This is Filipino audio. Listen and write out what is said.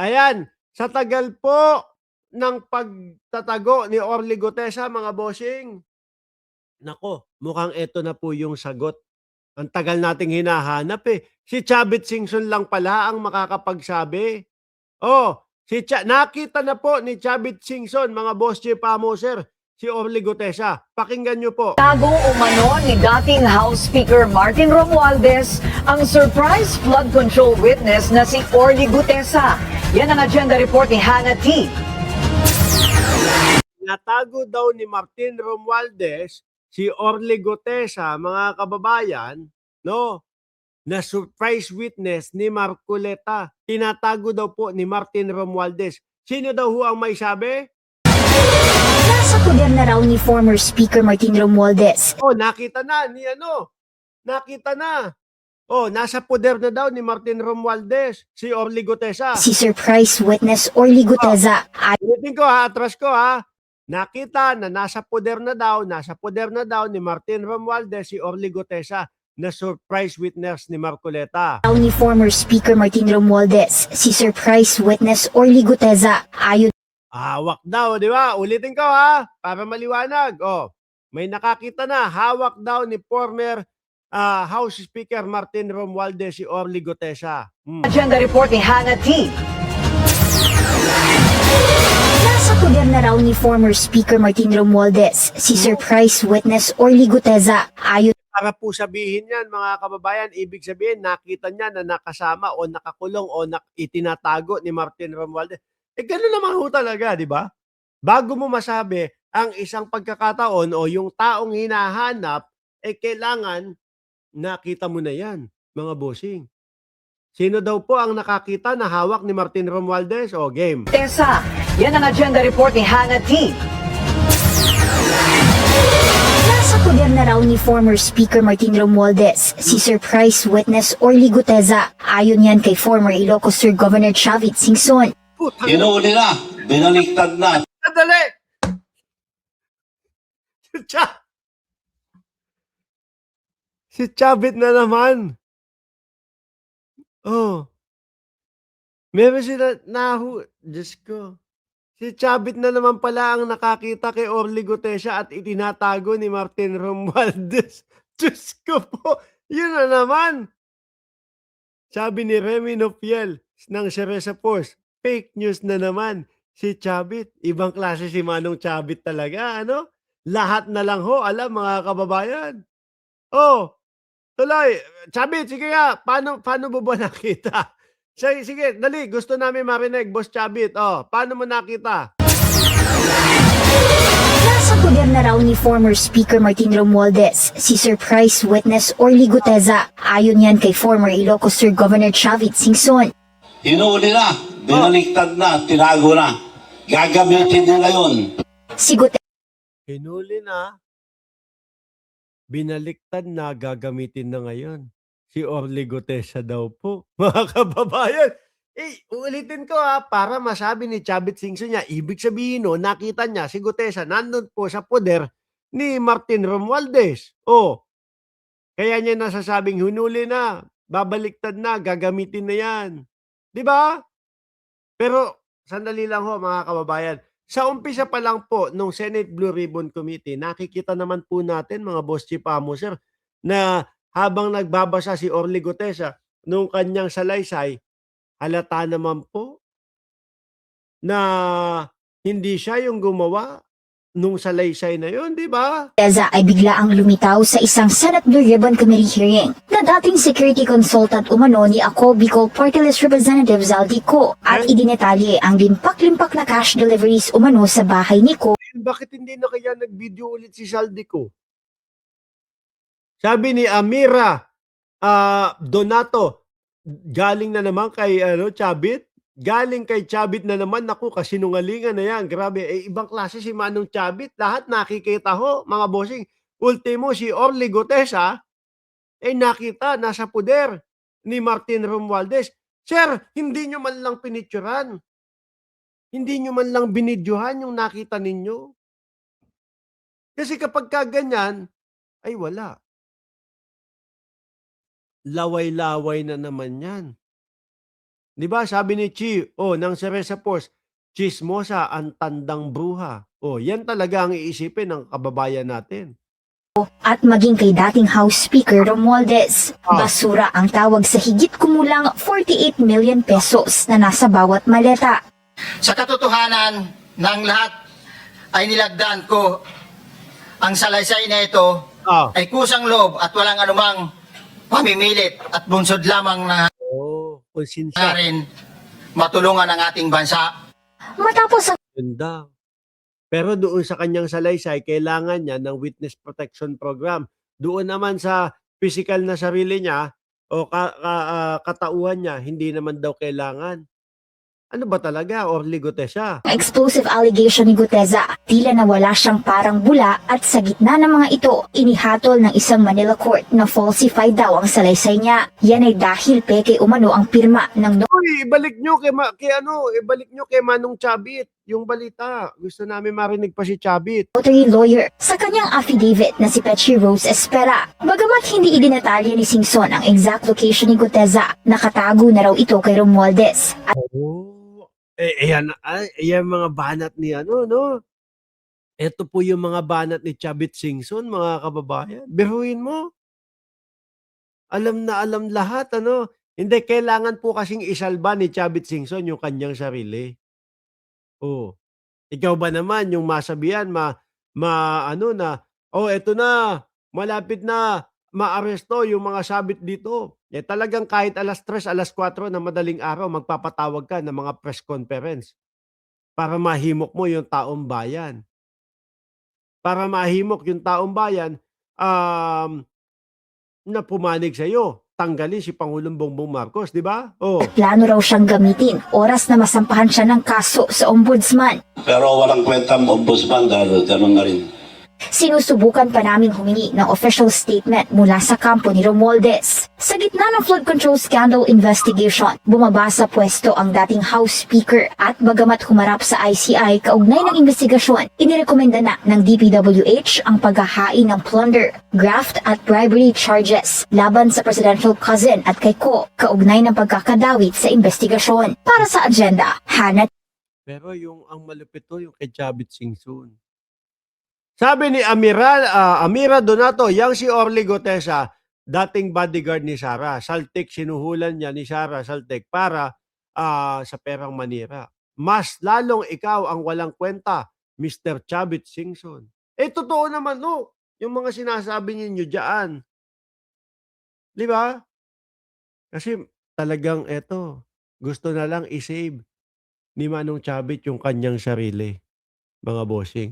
Ayan, sa tagal po ng pagtatago ni Orly Gutesa mga bossing, nako, mukhang eto na po yung sagot. Ang tagal nating hinahanap, eh. Si Chavit Singson lang pala ang makakapagsabi. Oh, nakita na po ni Chavit Singson, mga boss chief Pamoser, si Orly Gutesa. Pakinggan niyo po. Tago umano ni dating House Speaker Martin Romualdez ang surprise flood control witness na si Orly Gutesa. Yan ang agenda report ni Hannah T. Natago daw ni Martin Romualdez si Orly Gutesa, mga kababayan, no? Na surprise witness ni Marcoleta. Tinatago daw po ni Martin Romualdez. Sino daw ho ang may sabi? Nasa poder na raw ni former Speaker Martin Romualdez. Oh, nakita na ni Nakita na. Oh, nasa poder na daw ni Martin Romualdez si Orly Gutesa. Si surprise witness Orly Gutesa. Ulitin ko ha, atras ko ha. Nakita na nasa poder na daw ni Martin Romualdez si Orly Gutesa na surprise witness ni Marcoleta. Raw ni former Speaker Martin Romualdez. Si surprise witness Orly Gutesa. Ayon Hawak daw, di ba? Ulitin ko ha, para maliwanag. Oh, may nakakita na, hawak daw ni former House Speaker Martin Romualdez si Orly Gutesa. Agenda report ni Hannah T. Nasa poder na raw ni former Speaker Martin Romualdez. Si surprise witness Orly Gutesa. Ayon Para po sabihin yan, mga kababayan, ibig sabihin, nakita niya na nakasama o nakakulong o itinatago ni Martin Romualdez. Eh, gano'n naman ho talaga, di ba? Bago mo masabi ang isang pagkakataon o yung taong hinahanap, eh kailangan nakita mo na yan, mga bossing. Sino daw po ang nakakita na hawak ni Martin Romualdez? O, game. Tessa, yan ang agenda report ni Hannah T. Nasa poder na raw ni former Speaker Martin Romualdez. Si surprise witness Orly Gutesa. Ayon yan kay former Ilocos Sur Governor Chavit Singson. Inuuli na, binaliktad na. Sandali! Si Chavit na naman. Oh. Meron sila Diyos ko. Si Chavit na naman pala ang nakakita kay Orly Gutesa at itinatago ni Martin Romualdez. Diyos ko po. Yun na naman. Sabi ni Remy Nofiel ng Cereza Post, fake news na naman. Si Chavit, ibang klase si Manong Chavit talaga, ano? Lahat na lang ho, alam mga kababayan. Oh, tuloy. Chavit, sige nga, paano mo ba nakita? Sige, dali, gusto namin marinig, Boss Chavit. Oh, paano mo nakita? Nasa poder na raw ni former Speaker Martin Romualdez. Si surprise witness Orly Gutesa. Ayon yan kay former Ilocos Sur Governor Chavit Singson. Inuuli na, binaliktad na, tinago na. Gagamitin nila yun. Si Gutesa Hinuli na, binaliktad na, gagamitin na ngayon. Si Orly Gutesa daw po. Mga kababayan, ulitin ko ha, para masabi ni Chavit Singson niya, ibig sabihin no, nakita niya si Gutesa nandun po sa poder ni Martin Romualdez. Oh, kaya niya nasasabing hunuli na, babaliktad na, gagamitin na yan. Di ba? Pero, sandali lang ho mga kababayan. Sa umpisa pa lang po nung Senate Blue Ribbon Committee, nakikita naman po natin mga Boss Chief Amoser na habang nagbabasa si Orly Gutesa nung kanyang salaysay, halata naman po na hindi siya yung gumawa nung salaysay na yun, di ba? ay biglaang lumitaw sa isang Senate Blue Ribbon Committee hearing na dating security consultant umano ni Ako Bicol Party List Representative Zaldi Co at idinetalye ang limpak-limpak na cash deliveries umano sa bahay ni Co. Bakit hindi na kaya nag-video ulit si Zaldi Co? Sabi ni Amira Donato, galing na naman kay Chavit. Galing kay Chavit na naman, naku, kasinungalingan na yan. Grabe, ibang klase si Manong Chavit. Lahat nakikita ho, mga bossing. Ultimo, si Orly Gutesa, nakita, nasa poder ni Martin Romualdez. Sir, hindi nyo man lang pinicturan. Hindi nyo man lang binidyohan yung nakita ninyo. Kasi kapag kaganyan, ay wala. Laway-laway na naman yan. 'Di ba sabi ni Chi, ng Cereza Post, "Tsismosa ang tandang bruha." Yan talaga ang iisipin ng kababayan natin. At maging kay dating House Speaker Romualdez, basura ang tawag sa higit kumulang 48 million pesos na nasa bawat maleta. Sa katotohanan ng lahat ay nilagdaan ko ang salaysay na ito ay kusang loob at walang anumang pamimilit at bunsod lamang na Konsensya. rin matulungan ang ating bansa. Matapos ang Yun daw. Pero doon sa kanyang salaysay, kailangan niya ng witness protection program. Doon naman sa physical na sarili niya o katauhan niya, hindi naman daw kailangan. Ano ba talaga? Orly Gutesa. explosive allegation ni Guteza, tila nawala siyang parang bula at sa gitna ng mga ito, inihatol ng isang Manila court na falsified daw ang salaysay niya. Yan ay dahil peke umano ang pirma ng Uy, ibalik nyo ibalik nyo kay Manong Chabit yung balita. Gusto namin marinig pa si Chabit. notary lawyer sa kanyang affidavit na si Pechi Rose Espera. Bagamat hindi idinatalya ni Singson ang exact location ni Guteza, nakatago na raw ito kay Romualdez. At Ayan mga banat ni no? Ito po yung mga banat ni Chabit Singson, mga kababayan. Biruin mo. Alam na alam lahat, Hindi, kailangan po kasing isalba ni Chabit Singson yung kanyang sarili. Ikaw ba naman yung masabihan, eto na, malapit na maaresto yung mga sabit dito. Talagang kahit 3:00, 4:00 na madaling araw, magpapatawag ka ng mga press conference para mahimok mo yung taong bayan. Para mahimok yung taong bayan, na pumanig sa'yo. Tanggalin si Pangulong Bongbong Marcos, di ba? plano raw siyang gamitin oras na masampahan siya ng kaso sa ombudsman. Pero walang kwenta ang ombudsman dahil gano'n na rin. Sinusubukan pa naming humingi ng official statement mula sa kampo ni Romualdez. Sa gitna ng flood control scandal investigation, bumaba sa pwesto ang dating House Speaker at bagamat humarap sa ICI kaugnay ng investigasyon, inirekomenda na ng DPWH ang paghahain ng plunder, graft at bribery charges laban sa presidential cousin at kay Ko kaugnay ng pagkakadawit sa investigasyon. Para sa agenda, Hannah Pero ang malupit to, yung kay Chavit Singson. Sabi ni Amira Donato, yang si Orly Gutesa, dating bodyguard ni Sara. Saltik, sinuhulan niya ni Sara Saltik para sa perang manira. Mas lalong ikaw ang walang kwenta, Mr. Chavit Singson. Totoo naman, yung mga sinasabi ninyo dyan. Di ba? Kasi talagang gusto na lang i-save ni Manong Chavit yung kanyang sarili, mga bossing.